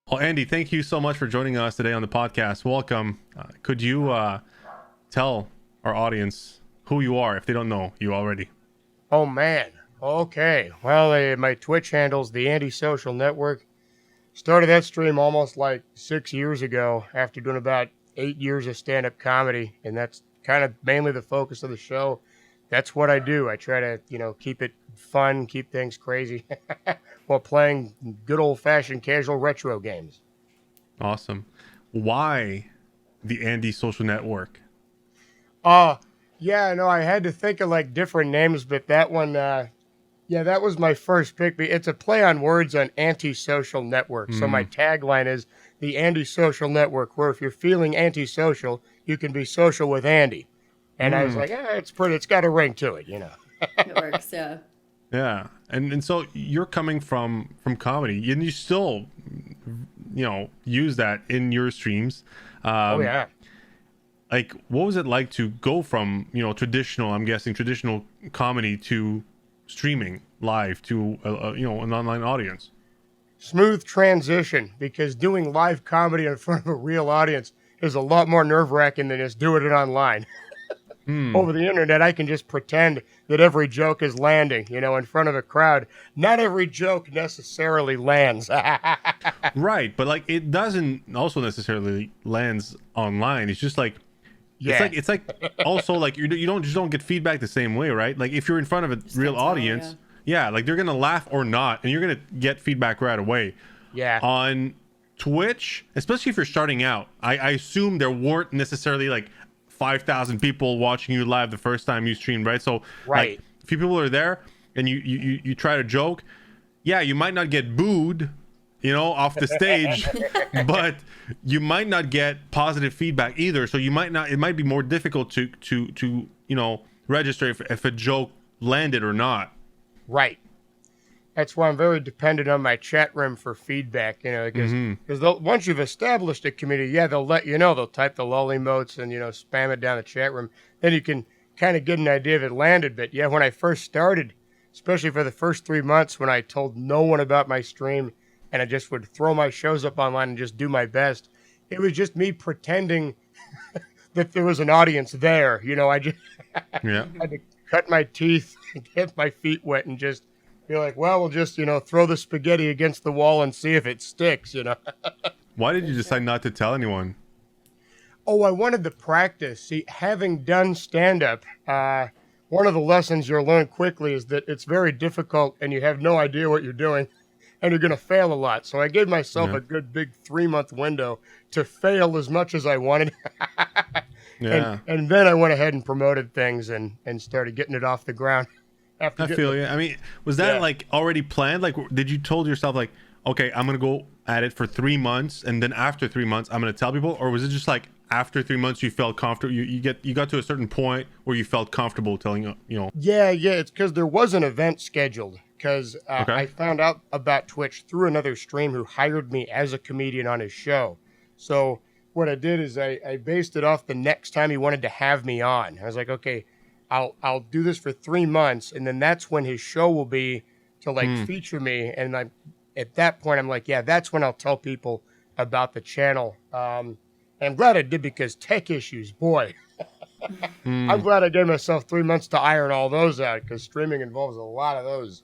Well, Andy, thank you so much for joining us today on the podcast. Welcome. Could you tell our audience who you are if they don't know you already? Oh, man. Okay. Well, my Twitch handle's TheAndySocialNetwork. Started that stream almost like 6 years ago after doing about 8 years of stand-up comedy, and that's kind of mainly the focus of the show. That's what I do. I try to, keep it fun, keep things crazy while playing good old-fashioned casual retro games. Awesome. Why the Andy Social Network? Yeah, no, I had to think of like different names, but that one, yeah, that was my first pick. It's a play on words on antisocial network. So my tagline is the Andy Social Network, where if you're feeling antisocial, you can be social with Andy. And I was like, it's got a ring to it, It works, yeah. Yeah. And so you're coming from comedy, and you still, use that in your streams. Oh, yeah. Like, what was it like to go from, traditional comedy to streaming live to, an online audience? Smooth transition, because doing live comedy in front of a real audience is a lot more nerve-wracking than just doing it online. Over the internet, I can just pretend that every joke is landing, in front of a crowd. Not every joke necessarily lands. Right, but like it doesn't also necessarily lands online. It's just like, Yeah. it's like also like you don't get feedback the same way, right? Like if you're in front of a real audience, yeah, like they're gonna laugh or not, and you're gonna get feedback right away. Yeah. On Twitch, especially if you're starting out, I assume there weren't necessarily like 5,000 people watching you live the first time you streamed, right? So Right. like, a few people are there, and you try to joke. Yeah, you might not get booed, off the stage, but you might not get positive feedback either. So it might be more difficult to register if a joke landed or not. Right. That's why I'm very dependent on my chat room for feedback, because once you've established a community, they'll let you know. They'll type the lol emotes and, spam it down the chat room. Then you can kind of get an idea if it landed. But yeah, when I first started, especially for the first 3 months when I told no one about my stream and I just would throw my shows up online and just do my best, it was just me pretending that there was an audience there. I just had to cut my teeth and get my feet wet and just be like, well, we'll just, throw the spaghetti against the wall and see if it sticks, Why did you decide not to tell anyone? Oh, I wanted the practice. See, having done stand-up, one of the lessons you'll learn quickly is that it's very difficult and you have no idea what you're doing and you're going to fail a lot. So I gave myself a good big 3-month window to fail as much as I wanted. And then I went ahead and promoted things and started getting it off the ground. I feel you. I mean, was that like already planned? Like, did you told yourself like, okay, I'm going to go at it for 3 months, and then after 3 months, I'm going to tell people? Or was it just like after 3 months, you felt comfortable? You got to a certain point where you felt comfortable telling, Yeah. It's because there was an event scheduled. Because I found out about Twitch through another stream who hired me as a comedian on his show. So what I did is I based it off the next time he wanted to have me on. I was like, okay, I'll do this for 3 months, and then that's when his show will be to like feature me. And at that point, I'm like, yeah, that's when I'll tell people about the channel. And I'm glad I did, because tech issues, boy. I'm glad I gave myself 3 months to iron all those out, because streaming involves a lot of those.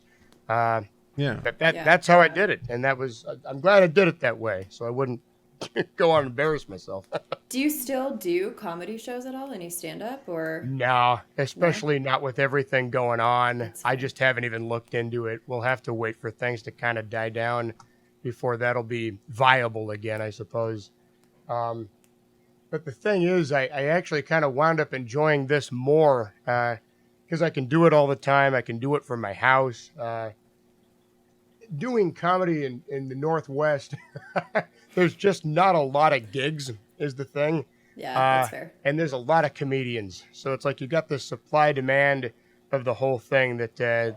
That's how I did it, and I'm glad I did it that way, so I wouldn't go on and embarrass myself. Do you still do comedy shows at all? Any stand-up or? No, especially not with everything going on. I just haven't even looked into it. We'll have to wait for things to kind of die down before that'll be viable again, I suppose. But the thing is, I actually kind of wound up enjoying this more because I can do it all the time. I can do it from my house. Doing comedy in the Northwest, there's just not a lot of gigs is the thing. Yeah, that's fair. And there's a lot of comedians. So it's like you got the supply demand of the whole thing that, the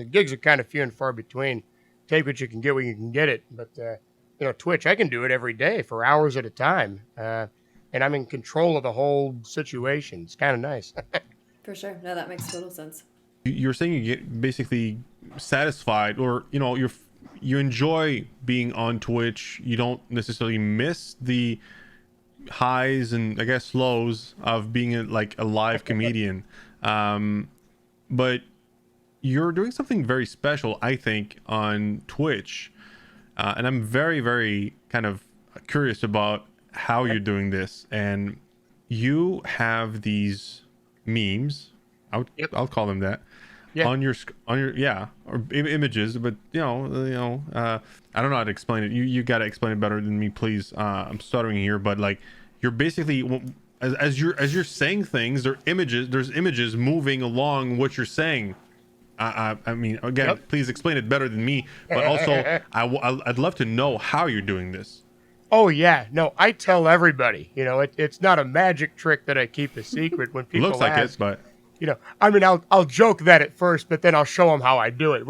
gigs are kind of few and far between. Take what you can get when you can get it. But, Twitch, I can do it every day for hours at a time. And I'm in control of the whole situation. It's kind of nice. For sure. No, that makes total sense. You're saying you get basically satisfied, or you enjoy being on Twitch. You don't necessarily miss the highs and I guess lows of being a live comedian. But you're doing something very special, I think, on Twitch. And I'm very, very kind of curious about how you're doing this. And you have these memes, I'll call them that, on your or images, but I don't know how to explain it. You got to explain it better than me, please. I'm stuttering here, but like you're basically as you're saying things, there's images moving along what you're saying. I mean, again, please explain it better than me, but also I'd love to know how you're doing this. Oh yeah, no, I tell everybody. It's not a magic trick that I keep a secret. When people looks like ask, it, but I mean, I'll joke that at first, but then I'll show them how I do it.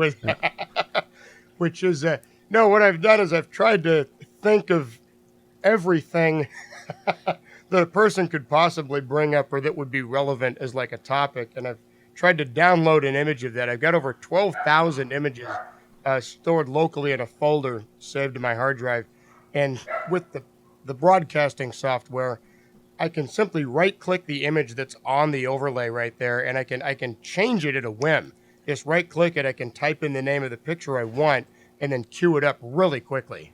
Which is no, what I've done is I've tried to think of everything that a person could possibly bring up or that would be relevant as like a topic, and I've tried to download an image of that. I've got over 12,000 images stored locally in a folder saved to my hard drive. And with the broadcasting software, I can simply right-click the image that's on the overlay right there, and I can change it at a whim. Just right-click it, I can type in the name of the picture I want, and then queue it up really quickly.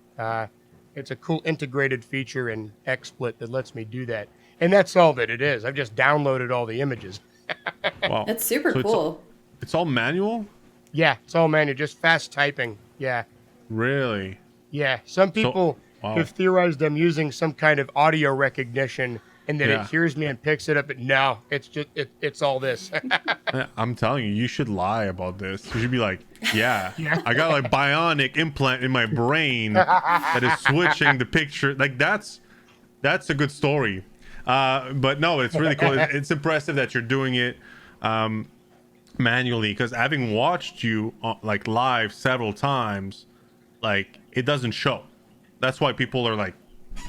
It's a cool integrated feature in XSplit that lets me do that. And that's all that it is. I've just downloaded all the images. Wow. That's super So cool. It's all manual? Yeah, it's all manual, just fast typing. Yeah. Really? Yeah. Some people have theorized I'm using some kind of audio recognition and that it hears me and picks it up, but no, it's just it's all this. I'm telling you, you should lie about this. You should be like, I got like bionic implant in my brain that is switching the picture. Like that's a good story. But no, it's really cool. It's impressive that you're doing it manually, because having watched you like live several times, like it doesn't show. That's why people are like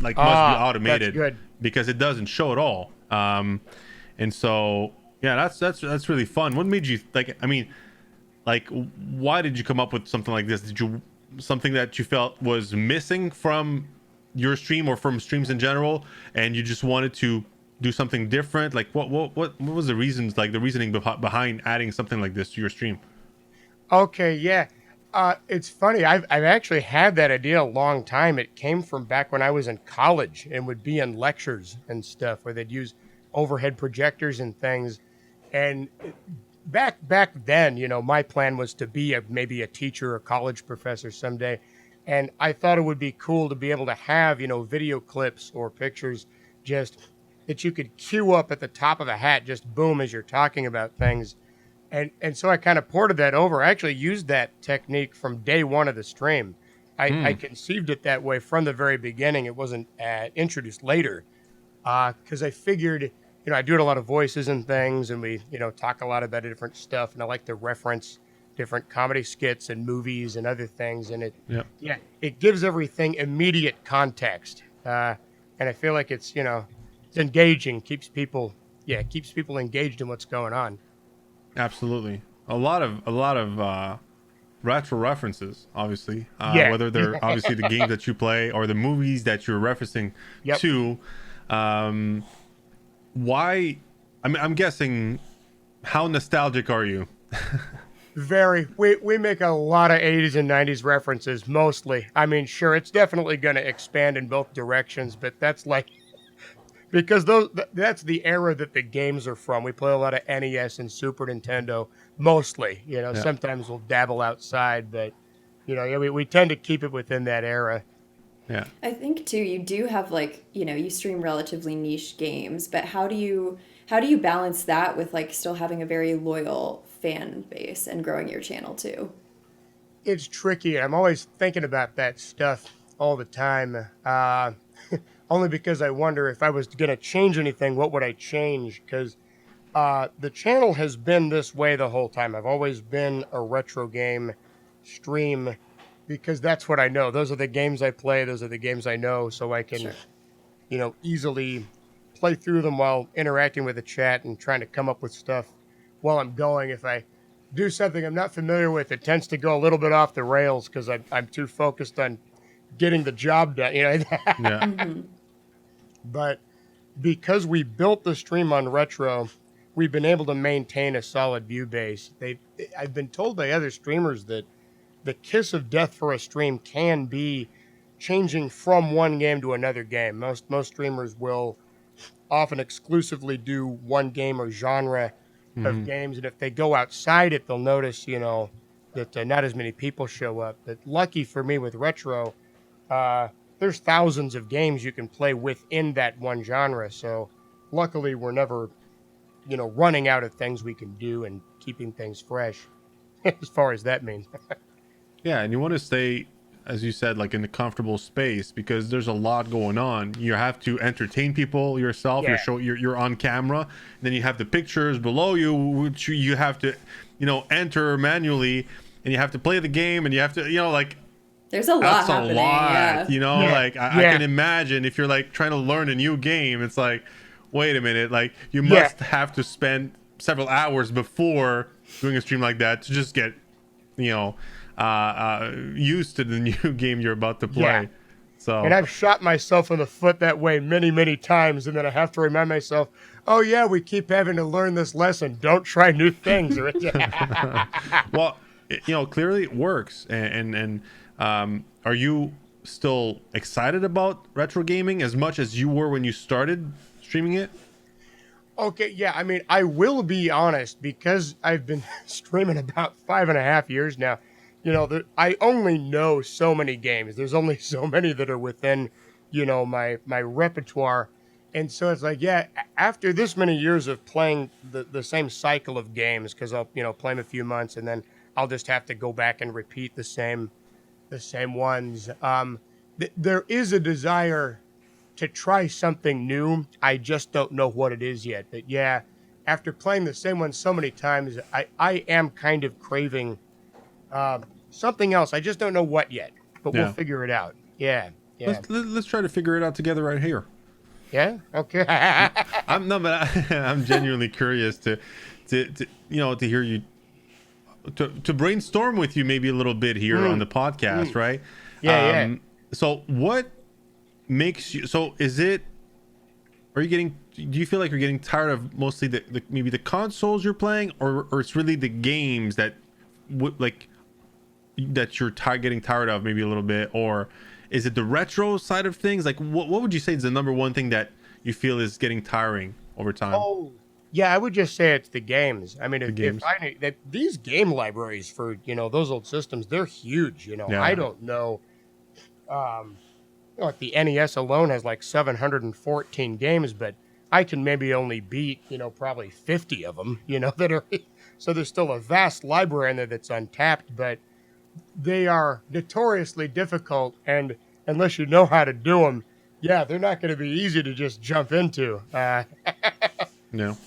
must be automated. That's good. Because it doesn't show at all. And so that's really fun. What made you why did you come up with something like this? Something that you felt was missing from your stream or from streams in general, and you just wanted to do something different? Like what was the reasons, like the reasoning behind adding something like this to your stream? Okay, yeah. It's funny. I've actually had that idea a long time. It came from back when I was in college and would be in lectures and stuff where they'd use overhead projectors and things. And back then, my plan was to be maybe a teacher or college professor someday. And I thought it would be cool to be able to have, video clips or pictures just that you could queue up at the top of a hat, just boom, as you're talking about things. And so I kind of ported that over. I actually used that technique from day one of the stream. I conceived it that way from the very beginning. It wasn't introduced later because I figured, I do a lot of voices and things, and we, talk a lot about different stuff. And I like to reference different comedy skits and movies and other things. And it gives everything immediate context. And I feel like it's engaging, keeps people engaged in what's going on. Absolutely. A lot of retro references, obviously, whether they're obviously the games that you play or the movies that you're referencing to. Why? I'm guessing, how nostalgic are you? Very. We make a lot of 80s and 90s references, mostly. I mean, sure, it's definitely going to expand in both directions, but that's like, because that's the era that the games are from. We play a lot of NES and Super Nintendo, mostly. Sometimes we'll dabble outside, but we tend to keep it within that era. Yeah. I think too, you do have you stream relatively niche games, but how do you balance that with still having a very loyal fan base and growing your channel too? It's tricky. I'm always thinking about that stuff all the time. Only because I wonder if I was going to change anything, what would I change? Because the channel has been this way the whole time. I've always been a retro game stream because that's what I know. Those are the games I play. Those are the games I know. So I can, easily play through them while interacting with the chat and trying to come up with stuff while I'm going. If I do something I'm not familiar with, it tends to go a little bit off the rails because I'm too focused on getting the job done. Yeah. But because we built the stream on retro, we've been able to maintain a solid view base. I've been told by other streamers that the kiss of death for a stream can be changing from one game to another game. Most streamers will often exclusively do one game or genre of games, and if they go outside it, they'll notice, that not as many people show up. But lucky for me with retro, there's thousands of games you can play within that one genre. So luckily, we're never, running out of things we can do and keeping things fresh, as far as that means. Yeah, and you want to stay, as you said, like in the comfortable space because there's a lot going on. You have to entertain people yourself. Yeah. You're on camera. And then you have the pictures below you, which you have to, enter manually, and you have to play the game, and you have to, There's a lot that's happening. a lot. Yeah. I can imagine if you're like trying to learn a new game, it's like, wait a minute, like you must have to spend several hours before doing a stream like that to just get, used to the new game you're about to play. Yeah. So, And I've shot myself in the foot that way many, many times, and then I have to remind myself, oh yeah, we keep having to learn this lesson. Don't try new things. well, clearly it works. And are you still excited about retro gaming as much as you were when you started streaming it? Okay, yeah. I mean, I will be honest, because I've been streaming about 5.5 years now. I only know so many games. There's only so many that are within, my repertoire. And so it's like, yeah, after this many years of playing the same cycle of games, because I'll, play them a few months and then I'll just have to go back and repeat the same ones. There is a desire to try something new. I just don't know what it is yet. But yeah, after playing the same one so many times, I am kind of craving something else. I just don't know what yet, but we'll figure it out. Yeah. Let's try to figure it out together right here. Yeah. Okay. I'm genuinely curious to hear you, to brainstorm with you maybe a little bit here on the podcast, right? Yeah. So what makes you? So do you feel like you're getting tired of mostly maybe the consoles you're playing, or it's really the games that that you're getting tired of maybe a little bit, or is it the retro side of things? Like what would you say is the number one thing that you feel is getting tiring over time? Oh, yeah, I would just say it's the games. I mean, games. if I knew that these game libraries for, those old systems, they're huge, Yeah. I don't know. Like the NES alone has like 714 games, but I can maybe only beat, probably 50 of them, that are, so there's still a vast library in there that's untapped, but they are notoriously difficult, and unless you know how to do them, yeah, they're not going to be easy to just jump into. No.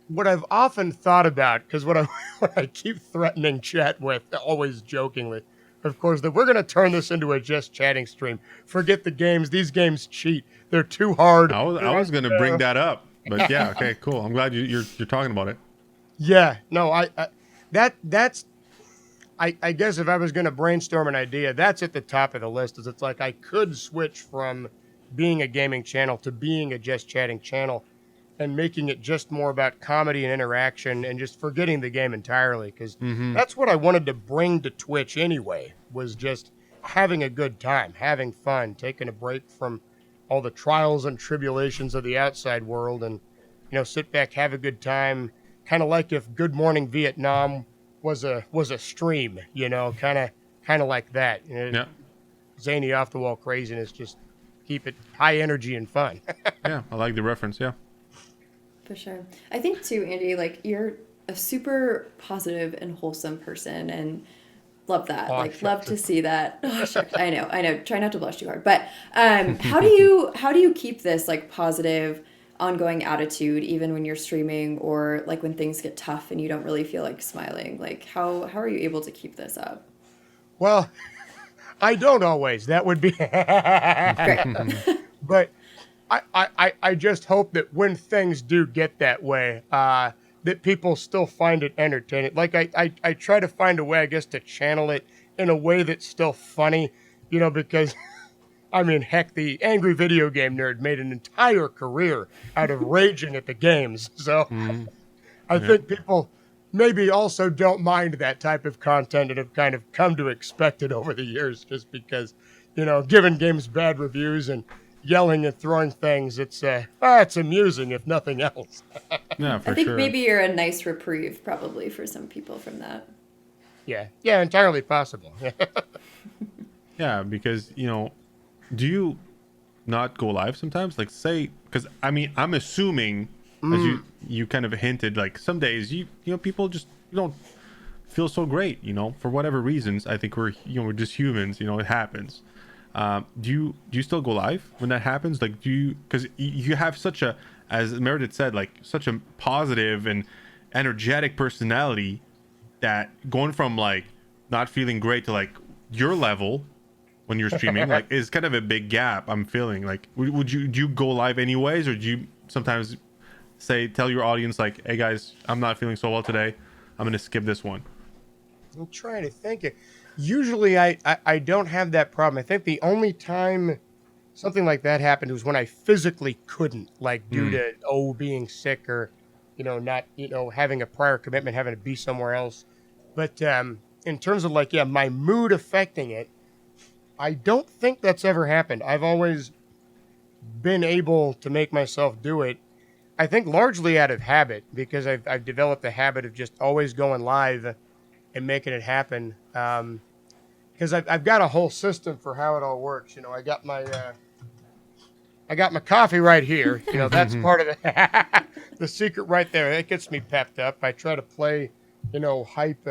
What I've often thought about, because what I keep threatening chat with, always jokingly, of course, that we're going to turn this into a just chatting stream. Forget the games. These games cheat. They're too hard. I was going to bring that up, but yeah, okay, cool. I'm glad you're talking about it. Yeah, no, that's I guess if I was going to brainstorm an idea, that's at the top of the list. Is it's like I could switch from being a gaming channel to being a just chatting channel, and making it just more about comedy and interaction, and just forgetting the game entirely, because that's what I wanted to bring to Twitch anyway, was just having a good time, having fun, taking a break from all the trials and tribulations of the outside world, and sit back, have a good time, kind of like if Good Morning Vietnam was a stream, kind of like that. Yeah. Zany off the wall craziness, just keep it high energy and fun. Yeah, I like the reference. Yeah. For sure. I think too, Andy, like you're a super positive and wholesome person, and love that. Love to see that. Oh, shucks. I know. Try not to blush too hard. But how do you keep this like positive, ongoing attitude even when you're streaming, or like when things get tough and you don't really feel like smiling? Like how are you able to keep this up? Well, I don't always. That would be Great. But I just hope that when things do get that way, that people still find it entertaining. Like I try to find a way, I guess, to channel it in a way that's still funny, because I mean, heck, the angry video game nerd made an entire career out of raging at the games. So I think people maybe also don't mind that type of content and have kind of come to expect it over the years, just because, giving games bad reviews and yelling and throwing things, it's amusing if nothing else. Yeah, for I think sure. maybe you're a nice reprieve probably for some people from that. Yeah, entirely possible. Yeah, because do you not go live sometimes? Like, say, because I mean, I'm assuming as you kind of hinted, like some days people just don't feel so great, for whatever reasons. I think we're just humans, it happens. Do you still go live when that happens? Like, because you have such a, as Meredith said, like such a positive and energetic personality, that going from like not feeling great to like your level when you're streaming like is kind of a big gap. I'm feeling like, do you go live anyways, or do you sometimes tell your audience like, hey guys, I'm not feeling so well today, I'm gonna skip this one? I'm trying to think. Usually I don't have that problem. I think the only time something like that happened was when I physically couldn't, like due to being sick or not having a prior commitment, having to be somewhere else. But in terms of like my mood affecting it, I don't think that's ever happened. I've always been able to make myself do it. I think largely out of habit, because I've developed a habit of just always going live and making it happen. Because I've got a whole system for how it all works. I got my coffee right here. That's part of the secret right there. It gets me pepped up. I try to play, hype,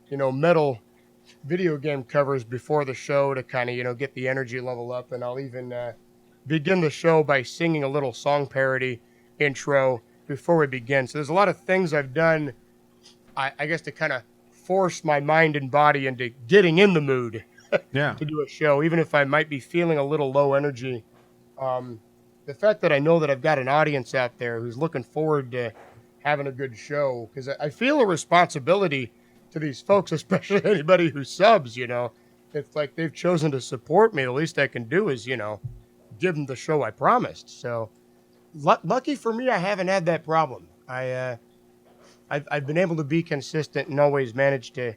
metal video game covers before the show to kind of, get the energy level up. And I'll even begin the show by singing a little song parody intro before we begin. So there's a lot of things I've done, I guess, to kind of force my mind and body into getting in the mood to do a show, even if I might be feeling a little low energy. The fact that I know that I've got an audience out there who's looking forward to having a good show, because I feel a responsibility to these folks, especially anybody who subs. It's like they've chosen to support me. The least I can do is give them the show I promised. So lucky for me, I haven't had that problem. I've been able to be consistent and always managed to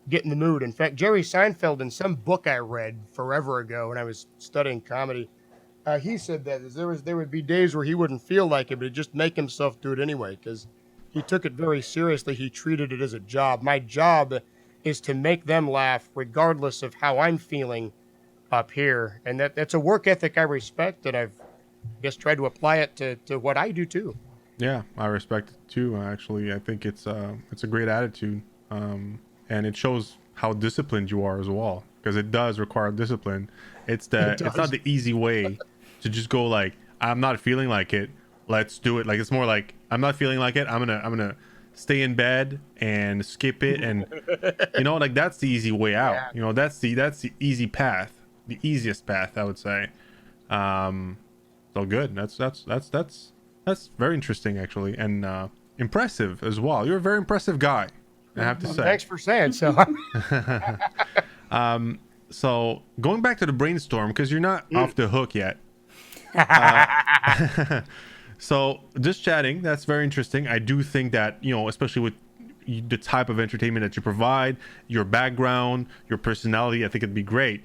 get in the mood. In fact, Jerry Seinfeld, in some book I read forever ago when I was studying comedy, he said that there would be days where he wouldn't feel like it, but he'd just make himself do it anyway, because he took it very seriously. He treated it as a job. My job is to make them laugh regardless of how I'm feeling up here. And that's a work ethic I respect, and I've just tried to apply it to what I do too. Yeah, I respect it too. Actually, I think it's a great attitude, and it shows how disciplined you are as well, because it does require discipline. It's not the easy way to just go like, I'm not feeling like it, let's do it. Like, it's more like, I'm not feeling like it, I'm gonna stay in bed and skip it, and like that's the easy way out. That's the easy path, the easiest path, I would say. So good. That's very interesting, actually, and impressive as well. You're a very impressive guy, I have to say. Thanks for saying so. So going back to the brainstorm, because you're not off the hook yet. So just chatting, that's very interesting. I do think that, especially with the type of entertainment that you provide, your background, your personality, I think it'd be great.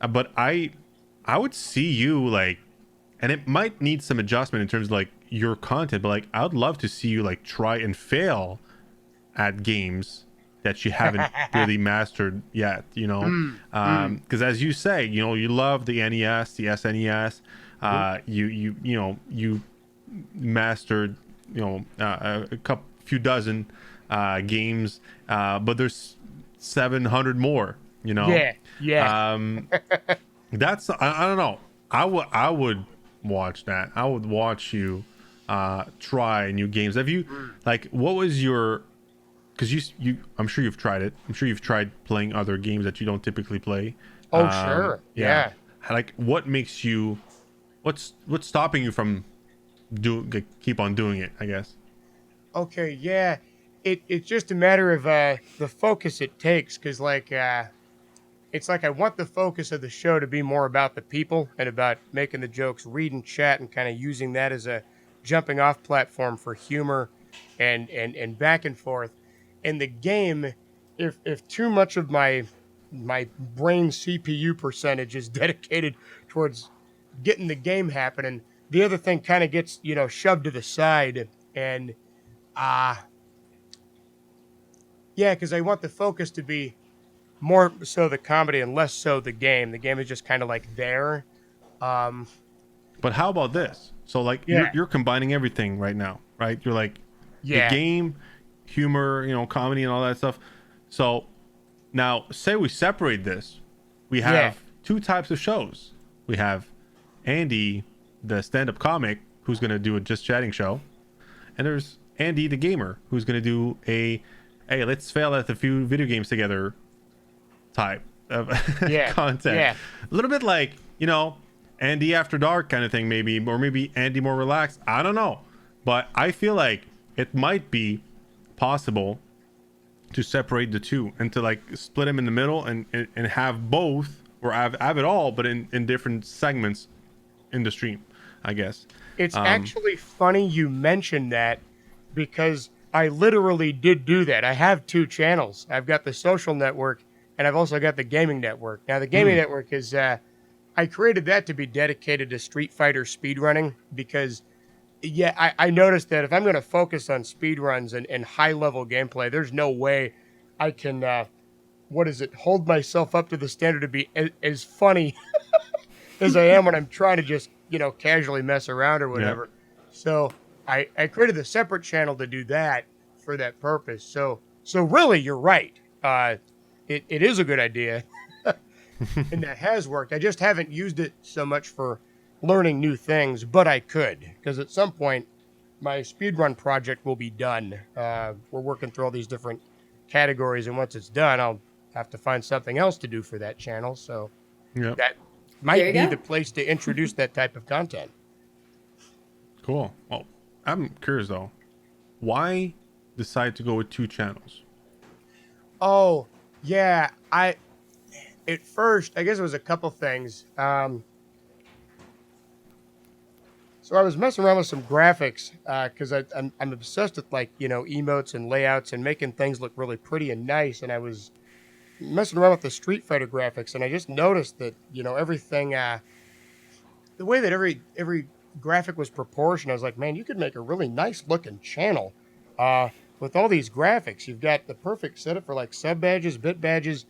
But I would see you like, and it might need some adjustment in terms of like your content, but like I would love to see you like try and fail at games that you haven't really mastered yet, because as you say, you love the NES, the SNES, you mastered a few dozen games, but there's 700 more, that's I don't know, I would watch that. I would watch you try new games. Have you like, what was your, because you I'm sure you've tried it, I'm sure you've tried playing other games that you don't typically play. Sure. Yeah. Like, what makes you, what's stopping you from keep on doing it, I guess? Okay, yeah. It's just a matter of the focus it takes, because it's like I want the focus of the show to be more about the people and about making the jokes, reading chat, and kind of using that as a jumping off platform for humor and back and forth. In the game, if too much of my brain CPU percentage is dedicated towards getting the game happening, the other thing kind of gets shoved to the side. And uh yeah, because I want the focus to be more so the comedy and less so the game. The game is just kind of like there. Um, But how about this? So like yeah, you're combining everything right now, right? You're like the yeah, game, humor, comedy and all that stuff. So now say we separate this. We yeah, have two types of shows. We have Andy, the stand-up comic, who's going to do a just chatting show. And there's Andy, the gamer, who's going to do a, hey, let's fail at a few video games together type of yeah, content. yeah. A little bit like, Andy After Dark kind of thing, maybe, or maybe Andy more relaxed. I don't know. But I feel like it might be possible to separate the two and to like split them in the middle and have both, or have it all, but in different segments in the stream, I guess. It's actually funny you mentioned that, because I literally did do that. I have two channels. I've got the social network and I've also got the gaming network. Now the gaming network is I created that to be dedicated to Street Fighter speedrunning, because I noticed that if I'm going to focus on speedruns and high level gameplay, there's no way I can hold myself up to the standard to be as funny as I am when I'm trying to just casually mess around or whatever. So I created a separate channel to do that for that purpose. So really, you're right. It is a good idea, and that has worked. I just haven't used it so much for learning new things, but I could, because at some point my speedrun project will be done. We're working through all these different categories, and once it's done, I'll have to find something else to do for that channel. So that might be the place to introduce that type of content. Cool. Well, I'm curious though, why decide to go with two channels? Oh, yeah. At first, I guess it was a couple things. So I was messing around with some graphics because I'm obsessed with emotes and layouts and making things look really pretty and nice. And I was messing around with the Street Fighter graphics, and I just noticed that everything, the way that every graphic was proportioned, I was like, man, you could make a really nice looking channel with all these graphics. You've got the perfect setup for like sub badges, bit badges.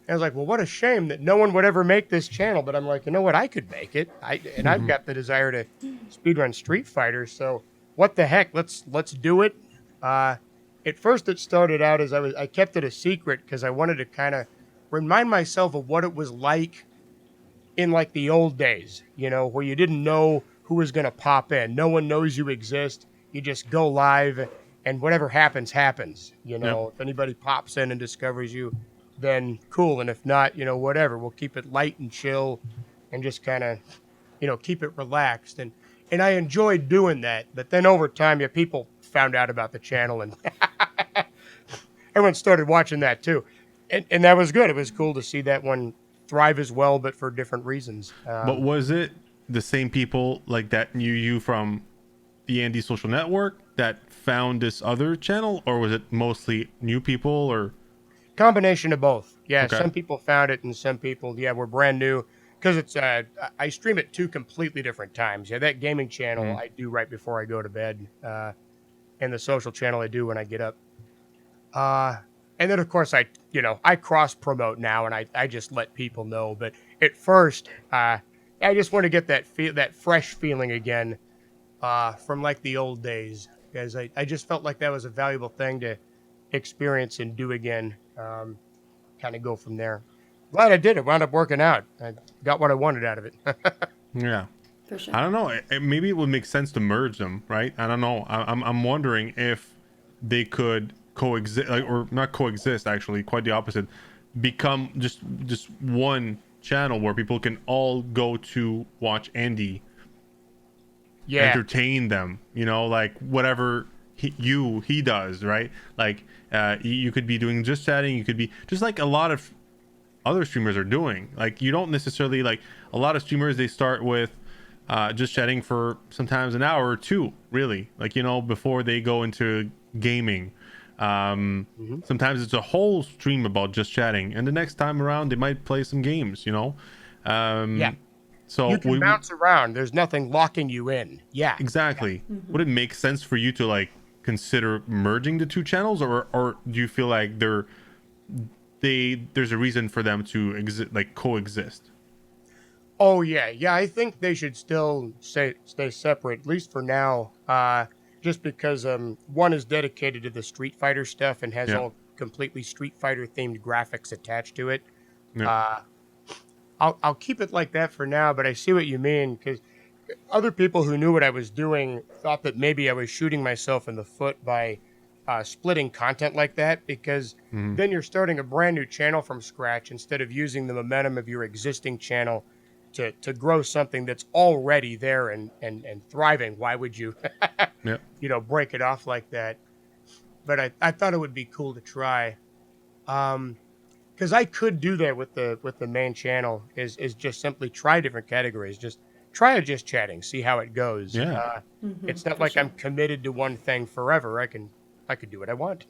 And I was like, well, what a shame that no one would ever make this channel. But I'm like, you know what? I could make it. I've got the desire to speedrun Street Fighter. So what the heck? Let's do it. At first, it started out as I kept it a secret because I wanted to kind of remind myself of what it was like in like the old days, where you didn't know who was going to pop in. No one knows you exist. You just go live, and whatever happens, happens. If anybody pops in and discovers you, then cool. And if not, whatever. We'll keep it light and chill and just kind of, keep it relaxed. And I enjoyed doing that. But then over time, people found out about the channel, and everyone started watching that too. And that was good. It was cool to see that one thrive as well, but for different reasons. But was it the same people like that knew you from the Andy Social Network that found this other channel, or was it mostly new people, or combination of both? Yeah, okay. Some people found it, and some people, were brand new, because it's I stream at two completely different times. Yeah, that gaming channel I do right before I go to bed, and the social channel I do when I get up. And then of course I cross promote now, and I just let people know. But at first, I just want to get that fresh feeling again, from like the old days, because I just felt like that was a valuable thing to experience and do again. Kind of go from there. Glad I did it. Wound up working out. I got what I wanted out of it. Yeah. For sure. I don't know. Maybe it would make sense to merge them, right? I don't know. I'm wondering if they could coexist, or not coexist. Actually, quite the opposite. Become just one channel where people can all go to watch Andy. Yeah. Entertain them. Like whatever he does, right? Like you could be doing just chatting, you could be just like a lot of other streamers are doing. Like you don't necessarily, like a lot of streamers, they start with just chatting for sometimes an hour or two, really, like, you know, before they go into gaming. Sometimes it's a whole stream about just chatting, and the next time around they might play some games, you know. So you can bounce around. There's nothing locking you in. Yeah, exactly. Would it make sense for you to like consider merging the two channels, or do you feel like there's a reason for them to coexist? Oh yeah, I think they should still stay separate, at least for now. Just because one is dedicated to the Street Fighter stuff and has all completely Street Fighter themed graphics attached to it. I'll keep it like that for now, but I see what you mean, because other people who knew what I was doing thought that maybe I was shooting myself in the foot by splitting content like that, because then you're starting a brand new channel from scratch instead of using the momentum of your existing channel to grow something that's already there and thriving. Why would you, break it off like that? But I thought it would be cool to try. Because I could do that with the main channel, is just simply try different categories. Just try just chatting, see how it goes. Yeah. It's not like I'm committed to one thing forever. I could do what I want.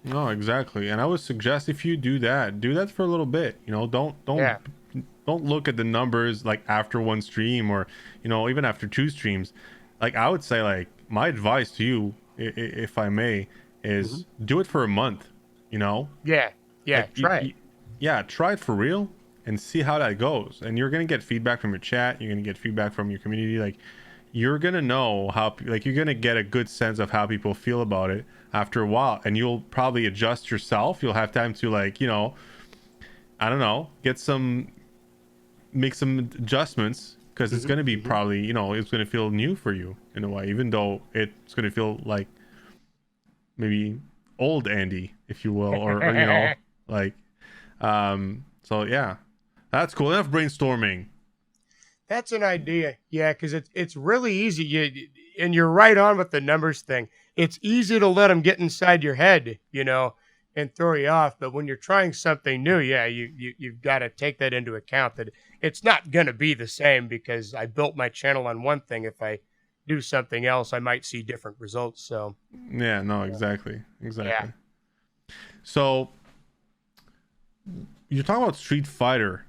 No, exactly. And I would suggest, if you do that for a little bit. You know, don't look at the numbers like after one stream, or, you know, even after two streams. Like I would say, like, my advice to you, if I may, is do it for a month. You know. Yeah. Like, Try it. Try it for real and see how that goes. And you're gonna get feedback from your chat. You're gonna get feedback from your community. Like, you're gonna know how, like, you're gonna get a good sense of how people feel about it after a while, and you'll probably adjust yourself. You'll have time to, like, you know, I don't know, make some adjustments, because it's gonna be probably, you know, it's gonna feel new for you in a way, even though it's gonna feel like maybe old Andy, if you will, or you know. Like, so yeah, that's cool. Enough brainstorming. That's an idea. Yeah, because it's really easy. And you're right on with the numbers thing. It's easy to let them get inside your head, you know, and throw you off. But when you're trying something new, you've got to take that into account, that it's not going to be the same, because I built my channel on one thing. If I do something else, I might see different results. So yeah, no, exactly. Yeah. So you're talking about Street Fighter.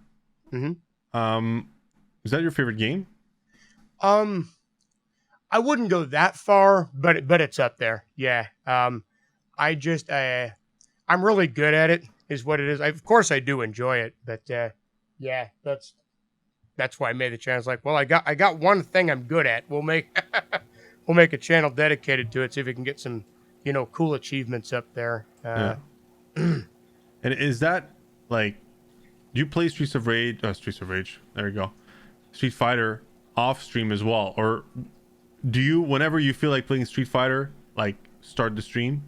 Is that your favorite game? I wouldn't go that far, but it's up there. Yeah. I'm really good at it, is what it is. Of course I do enjoy it, but yeah, that's why I made the channel. It's like, well, I got one thing I'm good at. We'll make a channel dedicated to it, see if we can get some, you know, cool achievements up there. And is that, like, do you play Streets of Rage? There you go. Street Fighter off stream as well, or do you, whenever you feel like playing Street Fighter, like, start the stream?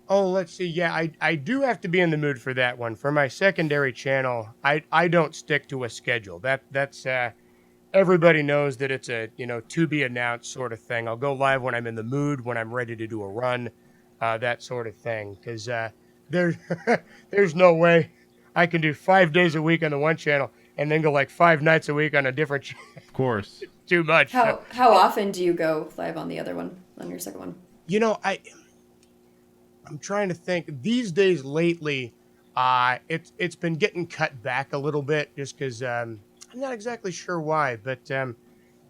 Oh, let's see. Yeah, I do have to be in the mood for that one. For my secondary channel, I don't stick to a schedule. That's everybody knows that it's a, you know, to be announced sort of thing. I'll go live when I'm in the mood, when I'm ready to do a run, that sort of thing. Because there's no way I can do 5 days a week on the one channel and then go like 5 nights a week on a different channel. Of course. Too much. How often do you go live on the other one, on your second one? You know, I'm trying to think. These days lately, it's been getting cut back a little bit, just because I'm not exactly sure why, but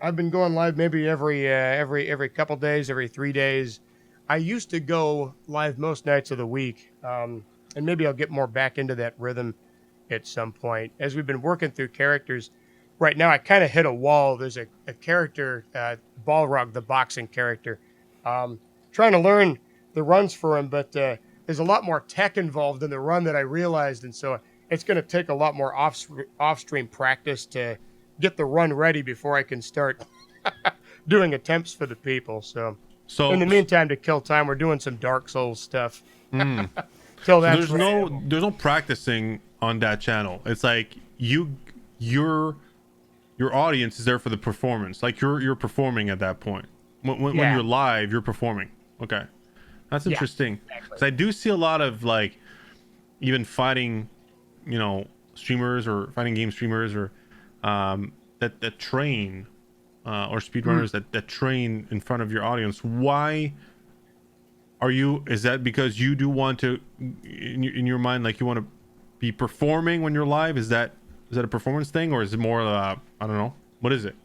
I've been going live maybe every couple days, every 3 days. I used to go live most nights of the week, and maybe I'll get more back into that rhythm at some point. As we've been working through characters, right now I kind of hit a wall. There's a character, Balrog, the boxing character. Trying to learn the runs for him, but there's a lot more tech involved in the run that I realized, and so it's going to take a lot more off-stream practice to get the run ready before I can start doing attempts for the people. So in the meantime, to kill time, we're doing some Dark Souls stuff. Till that's there's no practicing on that channel. It's like your audience is there for the performance. Like you're performing at that point when you're live, you're performing. Okay, that's interesting. Exactly. Because I do see a lot of like even fighting, streamers or fighting game streamers or that train or speedrunners that train in front of your audience. Why is that because you do want to in your mind, like you want to be performing when you're live? Is that a performance thing, or is it more I don't know, what is it?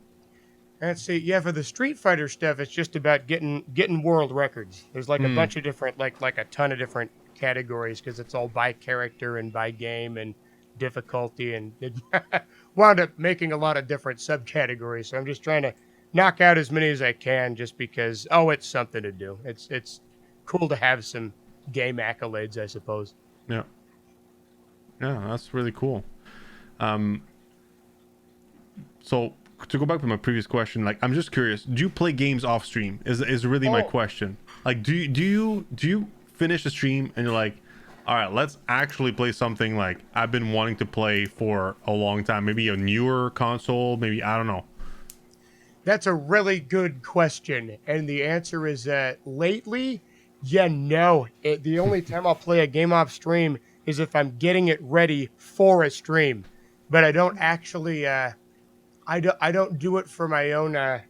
Let's see. Yeah, for the Street Fighter stuff, it's just about getting world records. There's like a bunch of different, like a ton of different categories, because it's all by character and by game and difficulty, and it wound up making a lot of different subcategories. So I'm just trying to knock out as many as I can, just because it's something to do. It's cool to have some game accolades, I suppose. Yeah, that's really cool. So to go back to my previous question, like I'm just curious, do you play games off stream? Is really my question. Like, do you finish a stream and you're like, all right, let's actually play something like I've been wanting to play for a long time, maybe a newer console, maybe, I don't know. That's a really good question, and the answer is lately, no. The only time I'll play a game off stream is if I'm getting it ready for a stream, but I don't actually. I don't do it for my own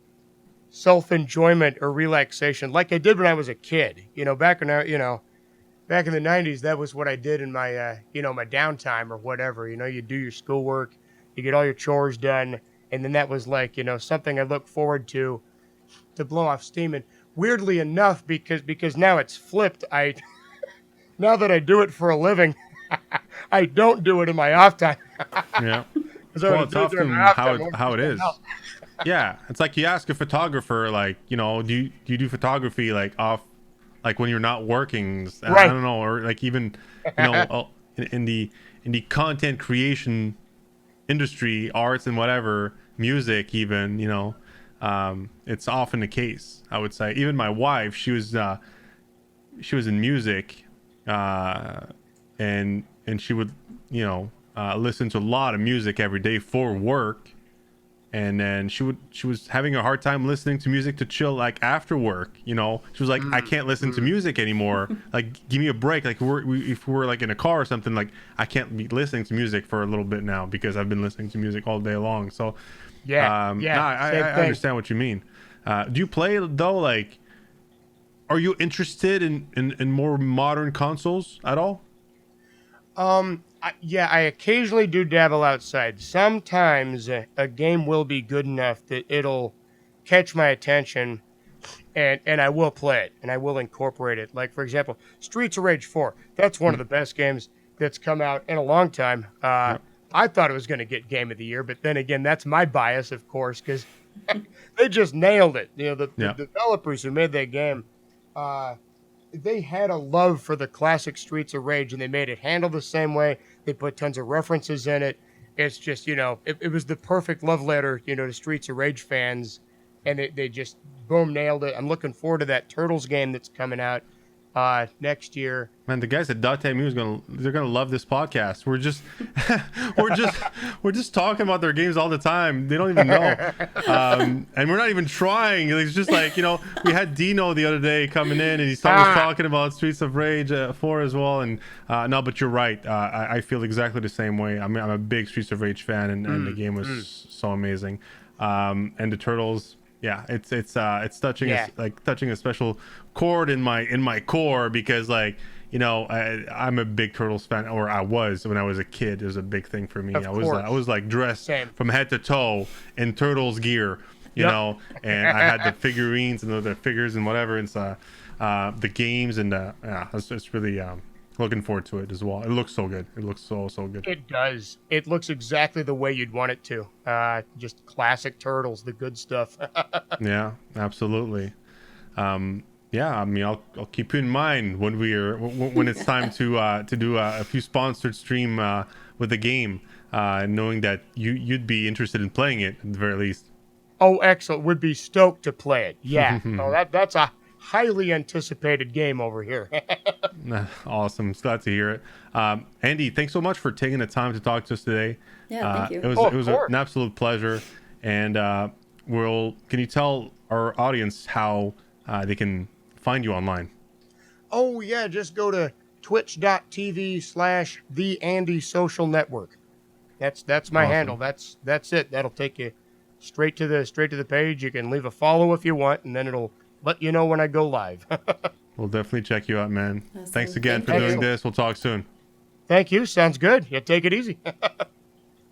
self-enjoyment or relaxation like I did when I was a kid. Back in the 90s, that was what I did in my my downtime or whatever. You do your schoolwork, you get all your chores done, and then that was like something I look forward to blow off steam. And weirdly enough, because now it's flipped, now that I do it for a living, I don't do it in my off time. Yeah. Well, it's often how it is. Yeah, it's like you ask a photographer, like, do you do photography like off, like when you're not working? Right. I don't know, or like even in the content creation industry, arts and whatever, music even, it's often the case. I would say even my wife, she was in music, and she would listen to a lot of music every day for work, and then she was having a hard time listening to music to chill, like after work. She was like, I can't listen to music anymore. Like, give me a break. Like if we're like in a car or something, like I can't be listening to music for a little bit now because I've been listening to music all day long. So I understand what you mean. Do you play though? Like, are you interested in more modern consoles at all? I occasionally do dabble outside. Sometimes a game will be good enough that it'll catch my attention, and I will play it, and I will incorporate it. Like, for example, Streets of Rage 4. That's one of the best games that's come out in a long time. I thought it was going to get Game of the Year, but then again, that's my bias, of course, because they just nailed it. The developers who made that game, they had a love for the classic Streets of Rage, and they made it handle the same way. They put tons of references in it. It's just, it was the perfect love letter, to Streets of Rage fans, and they just, boom, nailed it. I'm looking forward to that Turtles game that's coming out next year. Man, the guys at .mu they're gonna love this podcast. We're just we're just talking about their games all the time. They don't even know, and we're not even trying. It's just like, we had Dino the other day coming in, and he's talking about Streets of Rage 4 as well. And no, but you're right. I feel exactly the same way. I'm a big Streets of Rage fan, and the game was so amazing. And the Turtles. Yeah, it's touching touching a special chord in my core, because I'm a big Turtles fan, or I was when I was a kid. It was a big thing for me. I was like dressed from head to toe in Turtles gear, and I had the figurines and the figures and whatever. It's the games, and it's really looking forward to it as well. It looks so good. It looks so good. It does. It looks exactly the way you'd want it to. Just classic Turtles, the good stuff. Yeah, absolutely. I'll keep you in mind when it's time to do a few sponsored stream with the game, knowing that you'd be interested in playing it at the very least. Oh, excellent! Would be stoked to play it. Yeah. That's a highly anticipated game over here. Awesome. Glad to hear it. Andy, thanks so much for taking the time to talk to us today. Yeah, thank you. It was an absolute pleasure. And can you tell our audience how they can find you online. Oh yeah, just go to twitch.tv/TheAndySocialNetwork. That's my Awesome. handle. That's it. That'll take you straight to the page. You can leave a follow if you want, and then it'll let you know when I go live. We'll definitely check you out, man. Awesome. Thanks again Thank for doing you. this. We'll talk soon. Thank you. Sounds good. Yeah, take it easy.